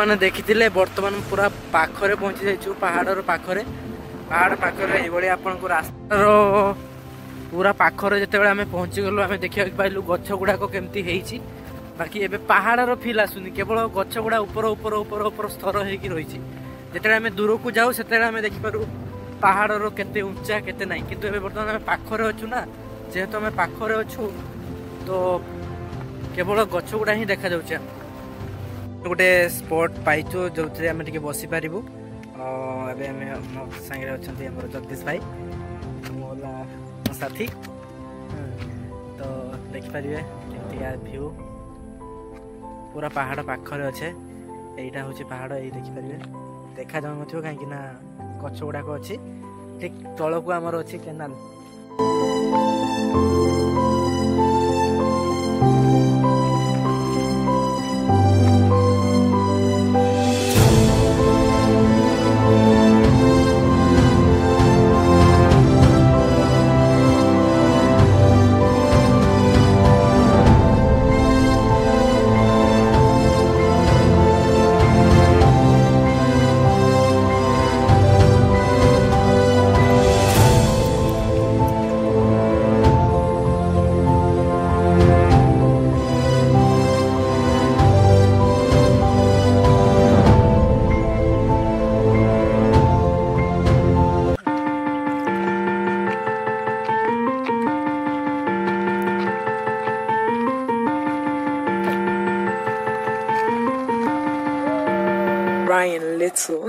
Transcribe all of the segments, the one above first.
मैंने देखी बर्तमान पूरा पाखरे पहुंची जाइए पहाड़ पाखरे पहाड़ पाखरे ये आपन को रास्तार पूरा पाखरे जिते आम पहुंची गलु आम देखा पाइलु गछ गुड़ाक केमती होती बाकी एबे पहाड़र फिल आसुनी केवल गछ गुड़ा ऊपर ऊपर ऊपर ऊपर स्तर होगी रही जिते आम दूर को जाऊ से आम देखिपारू पहाड़र केते उच्चा केते ना किंतु एबे बर्तमान आम पाखरे अच्छु ना जेहेतु आम पाखरे अच्छु तो केवल गछ गुड़ा ही देखा जाउछ गोटे स्पॉट पाइचु जो आम टे बसी पारू मो सांगे अच्छा जगदीश भाई मोला मो साथी तो देखिपारे केमतिका व्यू पूरा पहाड़ पाखरे अच्छे यहीटा हूँ पहाड़ यही देखिपारे देखा जाऊ न कहीं गछ गुड़ाक अच्छी ठीक तल को आमर अच्छी केनाल Ryan Little.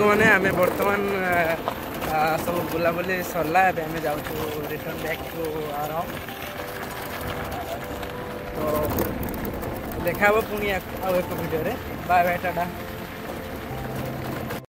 मैंने आम बर्तमान सब बुलाबुली सरला आम जाऊँ return back to our home तो देखा पुणी आउ एक वीडियो बाय बाय टाटा।